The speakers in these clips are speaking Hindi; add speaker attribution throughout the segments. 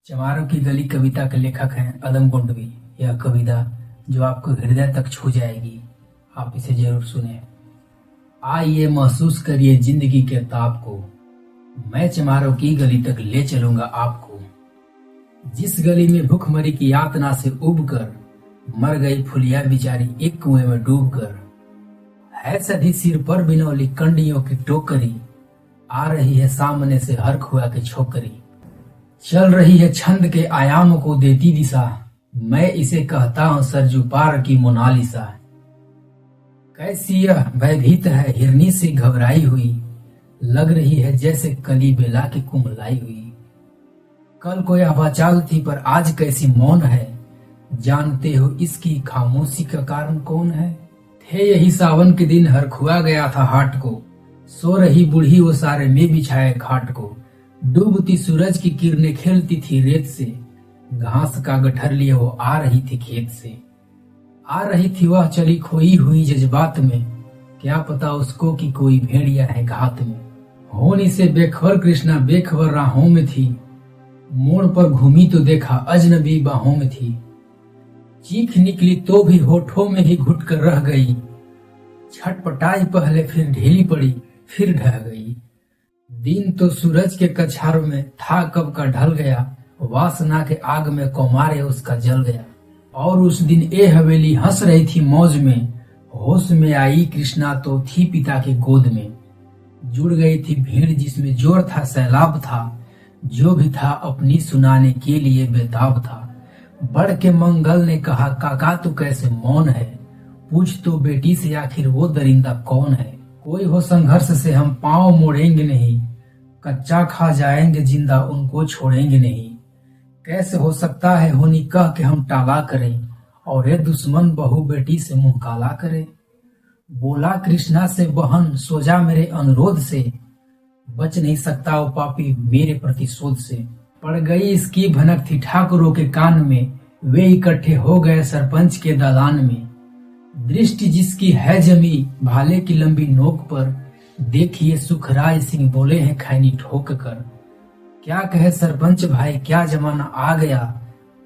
Speaker 1: चमारों की गली कविता के लेखक हैं अदम कुंडवी। यह कविता जो आपको हृदय तक छू जाएगी, आप इसे जरूर सुने। आइए महसूस करिए जिंदगी के ताप को, मैं चमारों की गली तक ले चलूंगा आपको। जिस गली में भूखमरी की यातना से उब कर मर गई फुलिया बिचारी एक कुएं में डूब कर, है सधी सिर पर बिनौली कंडियों की टोकरी, आ रही है सामने से हर खुआ की छोकरी। चल रही है छंद के आयाम को देती दिशा, मैं इसे कहता हूं सरजू पार की मोनालिसा। कैसी यह भयभीत है हिरनी से घबराई हुई, लग रही है जैसे कली बेला की कुमलाई हुई। कल को यह वाचाल थी पर आज कैसी मौन है, जानते हो इसकी खामोशी का कारण कौन है। थे यही सावन के दिन हर खुआ गया था हाट को, सो रही बूढ़ी वो सारे में बिछाए खाट को। डूबती सूरज की किरणें खेलती थी रेत से, घास का गठर लिए वो आ रही थी खेत से। आ रही थी वह चली खोई हुई जज्बात में, क्या पता उसको कि कोई भेड़िया है घात में। होनी से बेखबर कृष्णा बेखबर राहों में थी, मोड़ पर घूमी तो देखा अजनबी बाहों में थी। चीख निकली तो भी होठों में ही घुट कर रह गई, छटपटाई पहले फिर ढीली पड़ी फिर ढह गई। दिन तो सूरज के कछारों में था कब का ढल गया, वासना के आग में कौमारे उसका जल गया। और उस दिन ए हवेली हंस रही थी मौज में, होश में आई कृष्णा तो थी पिता की गोद में। जुड़ गई थी भीड़ जिसमें जोर था सैलाब था, जो भी था अपनी सुनाने के लिए बेताब था। बढ़ के मंगल ने कहा काका तू कैसे मौन है, पूछ तो बेटी से आखिर वो दरिंदा कौन है। कोई हो संघर्ष से हम पांव मोड़ेंगे नहीं, कच्चा खा जाएंगे जिंदा उनको छोड़ेंगे नहीं। कैसे हो सकता है होनी कह के हम टाला करें, और ये दुश्मन बहू बेटी से मुंह काला करे। बोला कृष्णा से बहन सो जा मेरे अनुरोध से, बच नहीं सकता वो पापी मेरे प्रतिशोध से। पड़ गई इसकी भनक थी ठाकुरों के कान में, वे इकट्ठे हो गए सरपंच के दालान में। दृष्टि जिसकी है जमी भाले की लंबी नोक पर, देखिए सुखराज सिंह बोले हैं खैनी ठोक कर। क्या कहे सरपंच भाई क्या जमाना आ गया,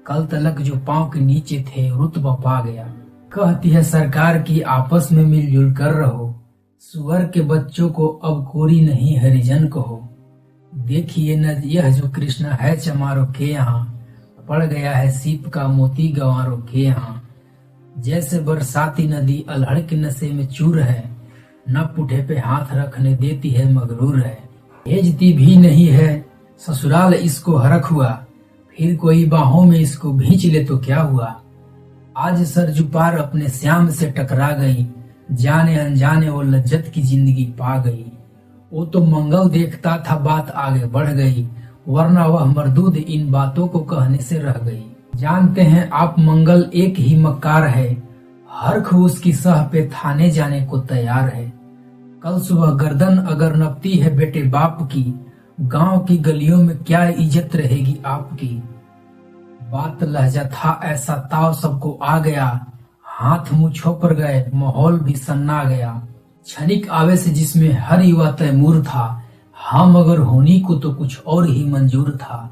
Speaker 1: कल तलक जो पांव के नीचे थे रुतबा पा गया। कहती है सरकार की आपस में मिलजुल कर रहो, सुअर के बच्चों को अब कोरी नहीं हरिजन कहो। देखिए न यह जो कृष्णा है चमारों के यहाँ, पड़ गया है सीप का मोती गंवारों के यहाँ। जैसे बरसाती नदी अल्हड़ के नशे में चूर है, न पुठे पे हाथ रखने देती है मगरूर है। भेजती भी नहीं है ससुराल इसको हरख हुआ, फिर कोई बाहों में इसको भींच ले तो क्या हुआ। आज सरजू पार अपने श्याम से टकरा गई, जाने अनजाने वो लज्जत की जिंदगी पा गई। वो तो मंगल देखता था बात आगे बढ़ गई, वरना वह मरदूद इन बातों को कहने से रह गई। जानते हैं आप मंगल एक ही मक्कार है, हरख उसकी सह पे थाने जाने को तैयार है। कल सुबह गर्दन अगर नपती है बेटे बाप की, गांव की गलियों में क्या इज्जत रहेगी आपकी। बात लहजा था ऐसा ताव सबको आ गया, हाथ मुंह छोपर गए माहौल भी सन्ना गया। क्षणिक आवेश जिसमें हर युवा तैमूर था, हाँ मगर होनी को तो कुछ और ही मंजूर था।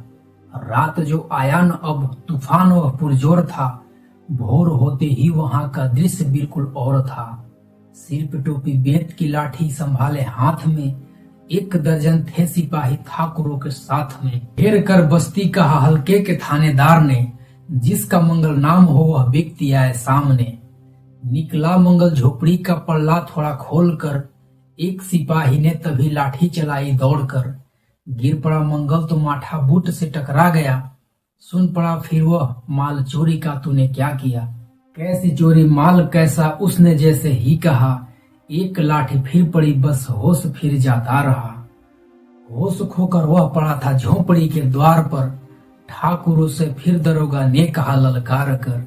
Speaker 1: रात जो आया न अब तूफान वह पुरजोर था, भोर होते ही वहां का दृश्य बिल्कुल और था। सिर पे टोपी बेंत की लाठी संभाले हाथ में, एक दर्जन थे सिपाही ठाकुरों के साथ में। घेर कर बस्ती कहा हल्के के थानेदार ने, जिसका मंगल नाम हो वह व्यक्ति आए सामने। निकला मंगल झोपड़ी का पल्ला थोड़ा खोल कर, एक सिपाही ने तभी लाठी चलाई दौड़कर। गिर पड़ा मंगल तो माठा बूट से टकरा गया, सुन पड़ा फिर वह माल चोरी का तूने क्या किया। कैसी चोरी माल कैसा उसने जैसे ही कहा, एक लाठी फिर पड़ी बस होश फिर जाता रहा। होश खोकर वह पड़ा था झोपड़ी के द्वार पर, ठाकुरों से फिर दरोगा ने कहा ललकार कर,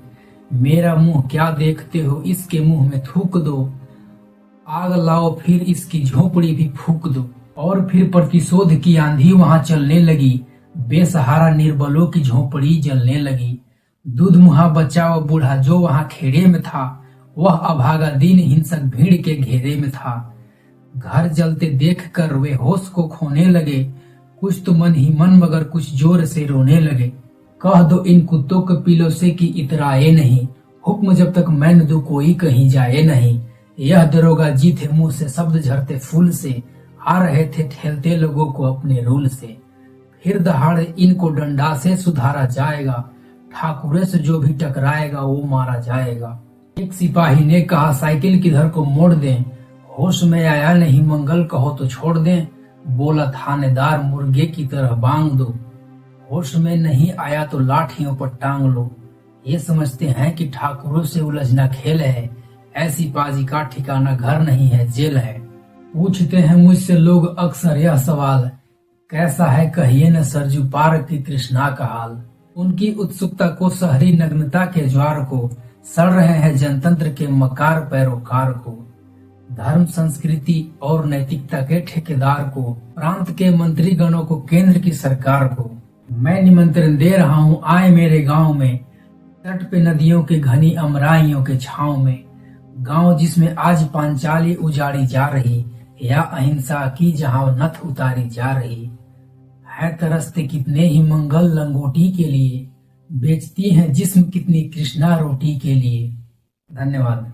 Speaker 1: मेरा मुंह क्या देखते हो इसके मुंह में थूक दो, आग लाओ फिर इसकी झोपड़ी भी फूक दो। और फिर प्रतिशोध की आंधी वहां चलने लगी, बेसहारा निर्बलों की झोपड़ी जलने लगी। दूध मुहा बच्चा व बूढ़ा जो वहां खेड़े में था, वह अभागा दिन हिंसक भीड़ के घेरे में था। घर जलते देखकर वे होश को खोने लगे, कुछ तो मन ही मन मगर कुछ जोर से रोने लगे। कह दो इन कुत्तों के पिलो से कि इतराए नहीं, हुक्म जब तक मैं न दूं कोई कहीं जाए नहीं। यह दरोगा जी थे मुंह से शब्द झरते फूल से, आ रहे थे ठेलते लोगों को अपने रूल से। फिर दहाड़े इनको डंडा से सुधारा जाएगा, ठाकुरे से जो भी टकराएगा वो मारा जाएगा। एक सिपाही ने कहा साइकिल किधर को मोड़ दें, होश में आया नहीं मंगल कहो तो छोड़ दें। बोला थानेदार मुर्गे की तरह बांग दो, होश में नहीं आया तो लाठियों पर टांग लो। ये समझते हैं कि ठाकुरों से उलझना खेल है, ऐसी बाजी का ठिकाना घर नहीं है जेल है। पूछते हैं मुझसे लोग अक्सर यह सवाल, कैसा है कहिए न सरजू पार की तृष्णा का हाल। उनकी उत्सुकता को शहरी नग्नता के ज्वार को, सड़ रहे हैं जनतंत्र के मकार पैरोकार को। धर्म संस्कृति और नैतिकता के ठेकेदार को, प्रांत के मंत्री गणों को, केंद्र की सरकार को मैं निमंत्रण दे रहा हूँ, आए मेरे गांव में, तट पे नदियों के घनी अमराइयों के छांव में। गांव जिसमें आज पांचाली उजाड़ी जा रही, या अहिंसा की जहां नथ उतारी जा रही। है तरसते कितने ही मंगल लंगोटी के लिए, बेचती हैं जिस्म कितनी कृष्णा रोटी के लिए। धन्यवाद।